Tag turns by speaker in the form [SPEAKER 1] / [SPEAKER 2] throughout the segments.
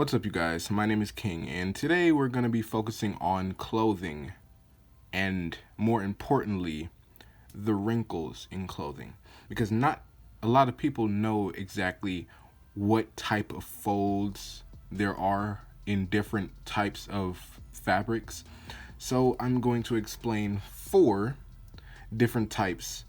[SPEAKER 1] What's up, you guys? My name is Kyng, and today we're going to be focusing on clothing and, more importantly, the wrinkles in clothing. Because not a lot of people know exactly what type of folds there are in different types of fabrics. So I'm going to explain 4 different types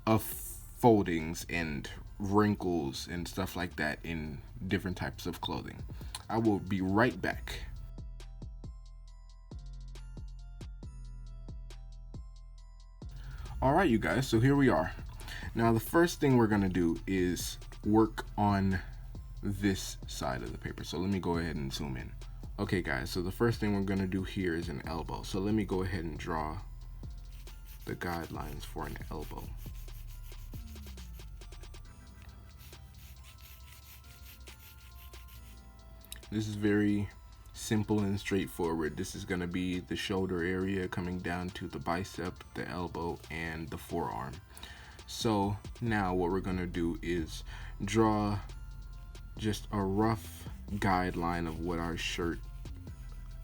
[SPEAKER 1] of foldings and wrinkles and stuff like that in different types of clothing. I will be right back. Alright, you guys, so here we are. Now the first thing we're gonna do is work on this side of the paper. So let me go ahead and zoom in. Okay guys, so the first thing we're gonna do here is an elbow. So let me go ahead and draw the guidelines for an elbow. This is very simple and straightforward. This is going to be the shoulder area coming down to the bicep, the elbow, and the forearm. So now what we're going to do is draw just a rough guideline of what our shirt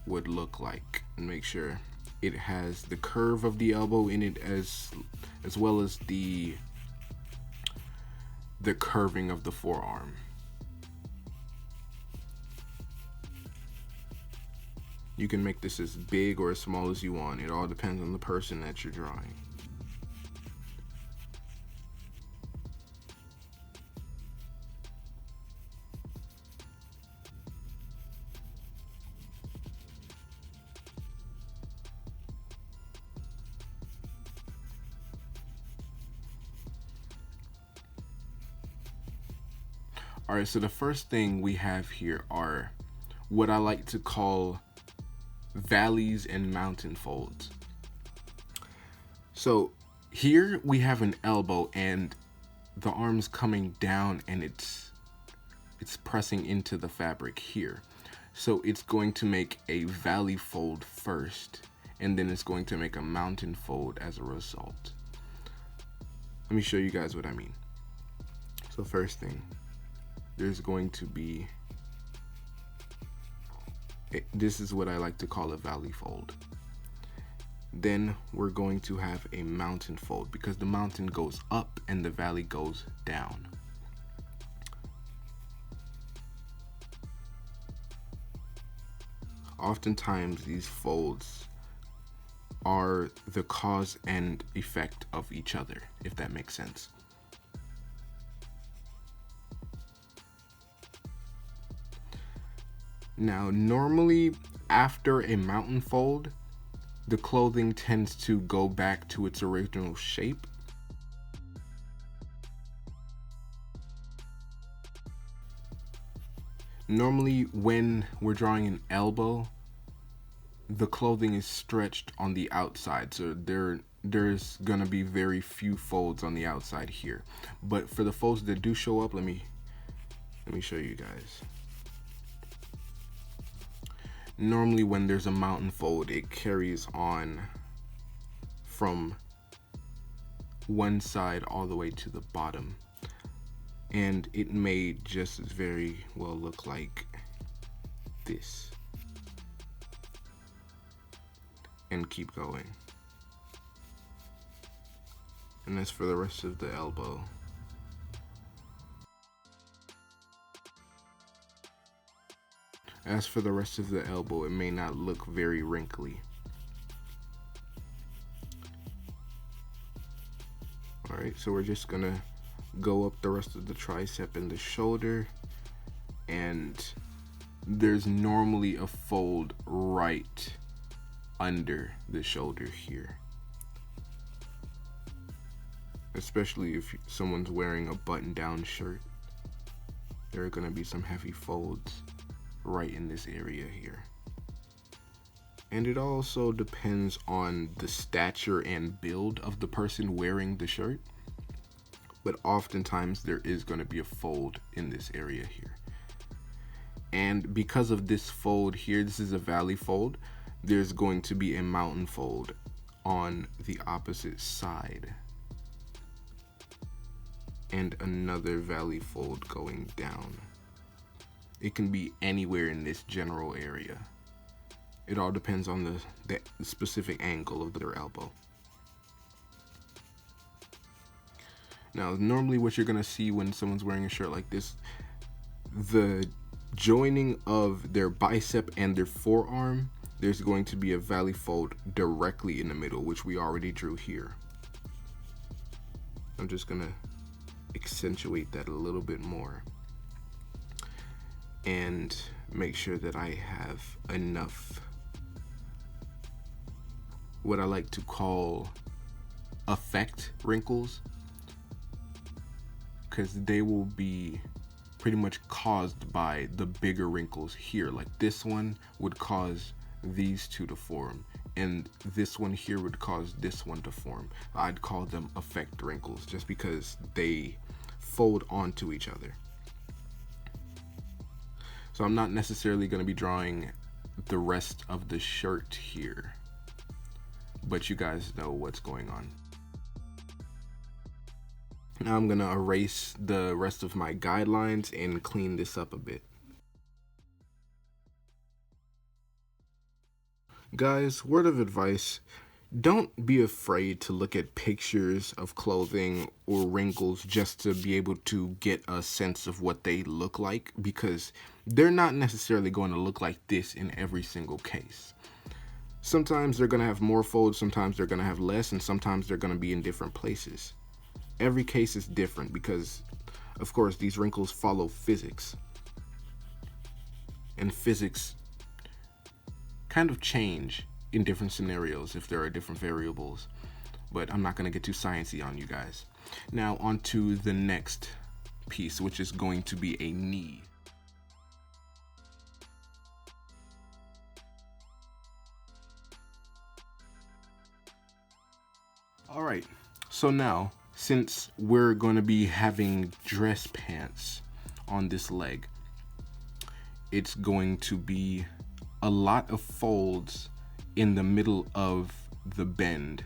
[SPEAKER 1] would look like, and make sure it has the curve of the elbow in it as well as the curving of the forearm. You can make this as big or as small as you want. It all depends on the person that you're drawing. Alright, so the first thing we have here are what I like to call valleys and mountain folds. So here we have an elbow and the arm's coming down and it's pressing into the fabric here. So it's going to make a valley fold first, and then it's going to make a mountain fold as a result. Let me show you guys what I mean. So first thing, there's going to be this is what I like to call a valley fold. Then we're going to have a mountain fold because the mountain goes up and the valley goes down. Oftentimes these folds are the cause and effect of each other, if that makes sense. Now, normally after a mountain fold, the clothing tends to go back to its original shape. Normally when we're drawing an elbow, the clothing is stretched on the outside, so there's gonna be very few folds on the outside here. But for the folds that do show up, let me show you guys. Normally when there's a mountain fold, it carries on from one side all the way to the bottom, and it may just as very well look like this and keep going. And that's for the rest of the elbow. As for the rest of the elbow, it may not look very wrinkly. Alright, so we're just gonna go up the rest of the tricep and the shoulder, and there's normally a fold right under the shoulder here. Especially if someone's wearing a button-down shirt, there are gonna be some heavy folds right in this area here. And it also depends on the stature and build of the person wearing the shirt, but oftentimes there is going to be a fold in this area here. And because of this fold here, this is a valley fold, there's going to be a mountain fold on the opposite side, and another valley fold going down. It can be anywhere in this general area. It all depends on the specific angle of their elbow. Now, normally what you're gonna see when someone's wearing a shirt like this, the joining of their bicep and their forearm, there's going to be a valley fold directly in the middle, which we already drew here. I'm just gonna accentuate that a little bit more and make sure that I have enough what I like to call effect wrinkles, because they will be pretty much caused by the bigger wrinkles here. Like this one would cause these two to form, and this one here would cause this one to form. I'd call them effect wrinkles just because they fold onto each other. So I'm not necessarily going to be drawing the rest of the shirt here, but you guys know what's going on. Now I'm going to erase the rest of my guidelines and clean this up a bit. Guys, word of advice, don't be afraid to look at pictures of clothing or wrinkles just to be able to get a sense of what they look like, because they're not necessarily going to look like this in every single case. Sometimes they're going to have more folds, sometimes they're going to have less, and sometimes they're going to be in different places. Every case is different because, of course, these wrinkles follow physics. And physics kind of change in different scenarios if there are different variables, but I'm not going to get too sciencey on you guys. Now on to the next piece, which is going to be a knee. All right, so now since we're going to be having dress pants on this leg, it's going to be a lot of folds in the middle of the bend,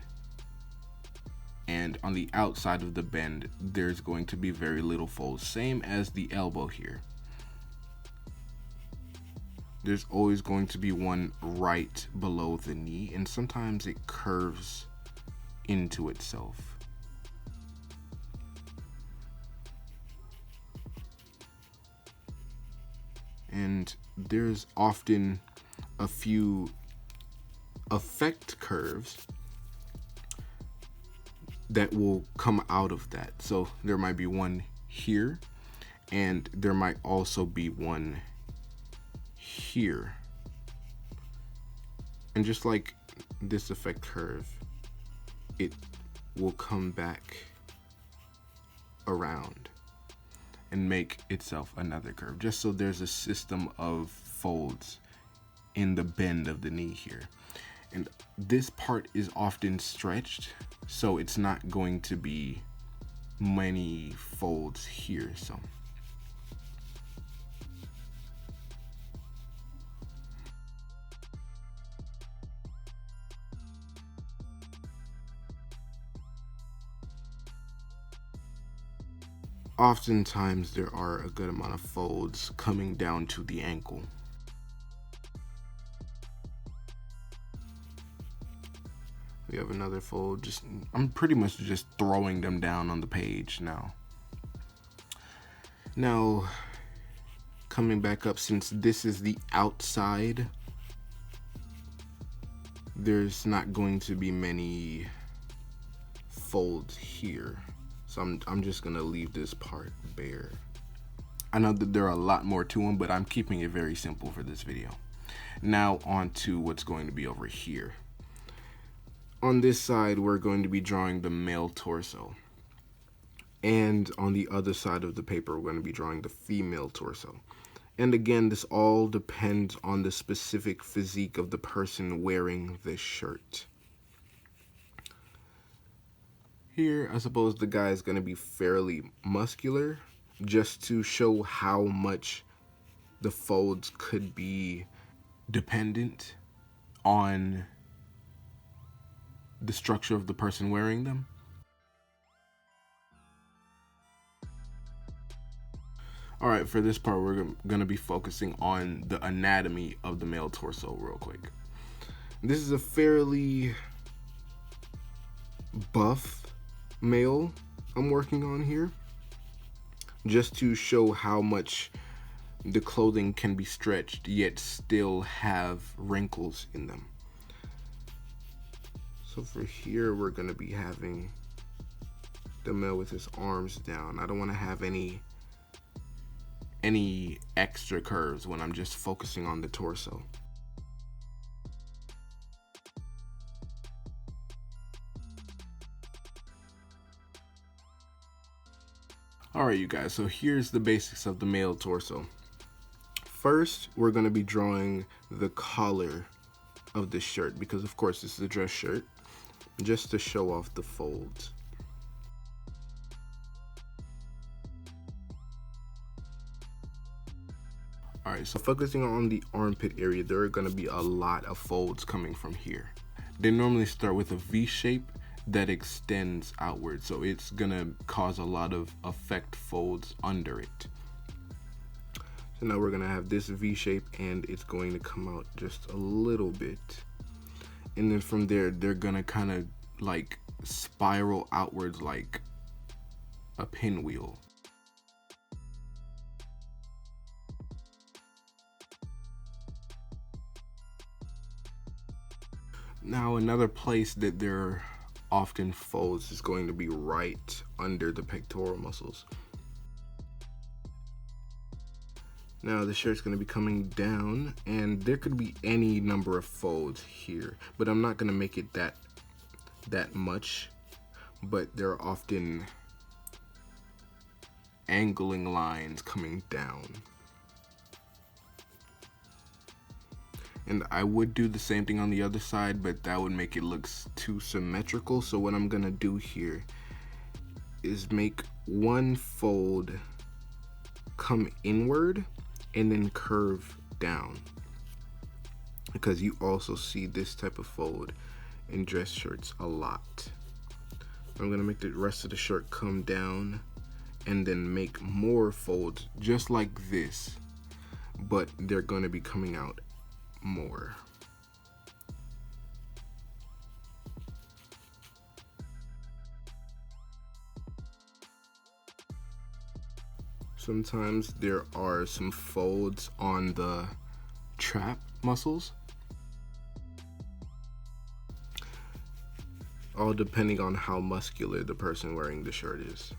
[SPEAKER 1] and on the outside of the bend there's going to be very little folds, same as the elbow here. There's always going to be one right below the knee, and sometimes it curves into itself. And there's often a few effect curves that will come out of that. So there might be one here, and there might also be one here. And just like this effect curve, it will come back around and make itself another curve, just so there's a system of folds in the bend of the knee here. And this part is often stretched, so it's not going to be many folds here. So oftentimes there are a good amount of folds coming down to the ankle. We have another fold. I'm pretty much just throwing them down on the page now. Now, coming back up, since this is the outside, there's not going to be many folds here. So I'm just gonna leave this part bare. I know that there are a lot more to them, but I'm keeping it very simple for this video. Now on to what's going to be over here. On this side, we're going to be drawing the male torso. And on the other side of the paper, we're going to be drawing the female torso. And again, this all depends on the specific physique of the person wearing this shirt. Here, I suppose the guy is going to be fairly muscular, just to show how much the folds could be dependent on the structure of the person wearing them. All right, for this part, we're going to be focusing on the anatomy of the male torso real quick. This is a fairly buff male I'm working on here, just to show how much the clothing can be stretched yet still have wrinkles in them. So for here, we're going to be having the male with his arms down. I don't want to have any extra curves when I'm just focusing on the torso. Alright, you guys, so here's the basics of the male torso. First, we're going to be drawing the collar of the shirt, because of course this is a dress shirt, just to show off the folds. Alright, so focusing on the armpit area, there are going to be a lot of folds coming from here. They normally start with a V shape that extends outward, so it's going to cause a lot of effect folds under it. So now we're going to have this V shape, and it's going to come out just a little bit. And then from there, they're going to kind of like spiral outwards like a pinwheel. Now another place that there often folds is going to be right under the pectoral muscles. Now the shirt's going to be coming down, and there could be any number of folds here, but I'm not going to make it that much. But there are often angling lines coming down. And I would do the same thing on the other side, but that would make it look too symmetrical. So what I'm gonna do here is make one fold come inward and then curve down, because you also see this type of fold in dress shirts a lot. I'm gonna make the rest of the shirt come down and then make more folds just like this, but they're gonna be coming out more. Sometimes there are some folds on the trap muscles, all depending on how muscular the person wearing the shirt is.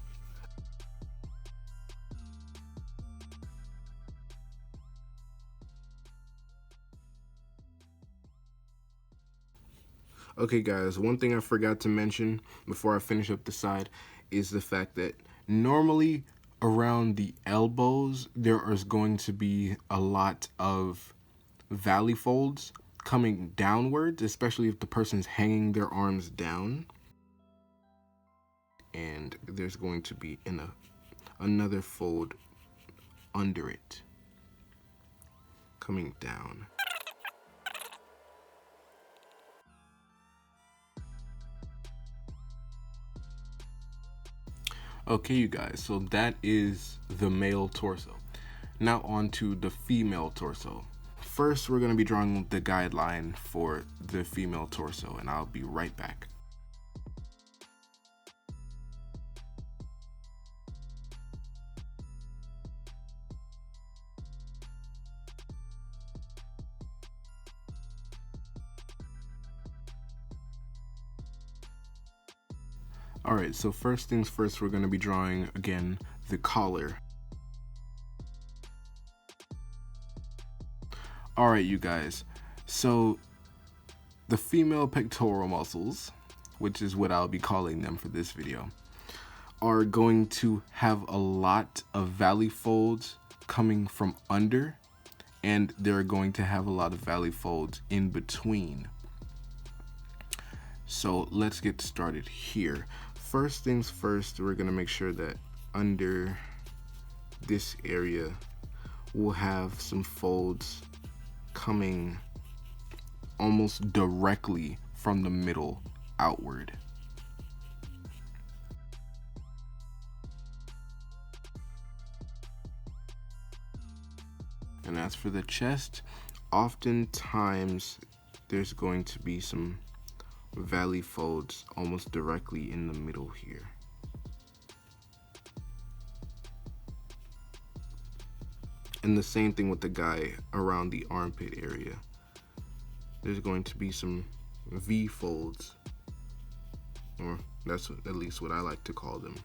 [SPEAKER 1] Okay guys, one thing I forgot to mention before I finish up the side is the fact that normally around the elbows there is going to be a lot of valley folds coming downwards, especially if the person's hanging their arms down. And there's going to be another fold under it coming down. Okay, you guys, so that is the male torso. Now on to the female torso. First, we're going to be drawing the guideline for the female torso, and I'll be right back. Alright, so first things first, we're going to be drawing, again, the collar. Alright, you guys, so the female pectoral muscles, which is what I'll be calling them for this video, are going to have a lot of valley folds coming from under, and they're going to have a lot of valley folds in between. So let's get started here. First things first, we're gonna make sure that under this area we'll have some folds coming almost directly from the middle outward. And as for the chest, oftentimes there's going to be some valley folds almost directly in the middle here. And the same thing with the guy around the armpit area. There's going to be some V folds, or that's at least what I like to call them.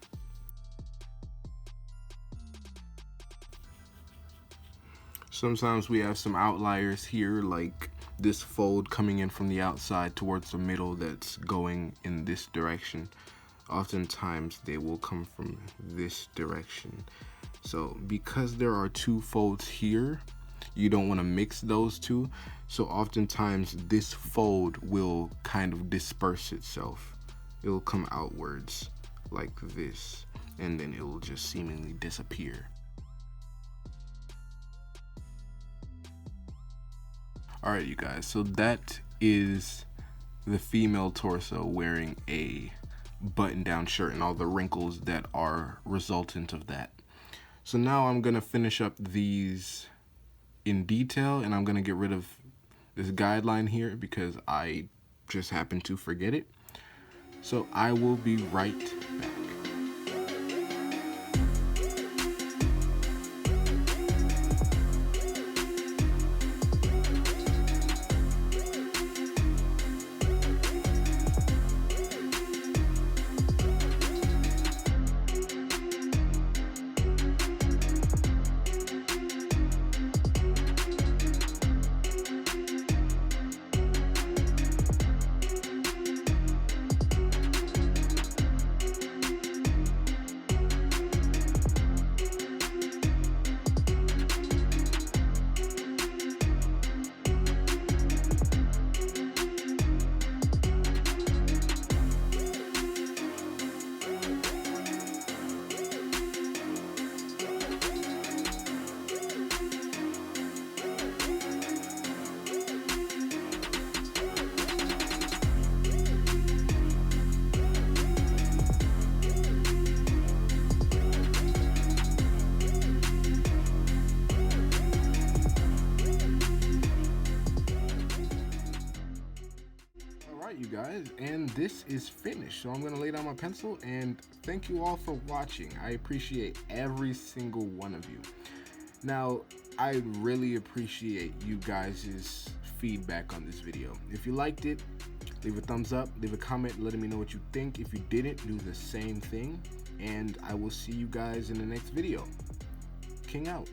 [SPEAKER 1] Sometimes we have some outliers here, like this fold coming in from the outside towards the middle that's going in this direction. Oftentimes they will come from this direction. So because there are two folds here, you don't want to mix those two. So oftentimes this fold will kind of disperse itself. It'll come outwards like this, and then it will just seemingly disappear. Alright, you guys, so that is the female torso wearing a button-down shirt and all the wrinkles that are resultant of that. So now I'm gonna finish up these in detail, and I'm gonna get rid of this guideline here because I just happened to forget it. So I will be right back. You guys, and this is finished, so I'm gonna lay down my pencil, and thank you all for watching. I appreciate every single one of you. Now I really appreciate you guys' feedback on this video. If you liked it, leave a thumbs up, leave a comment letting me know what you think. If you didn't, do the same thing, and I will see you guys in the next video. Kyng out.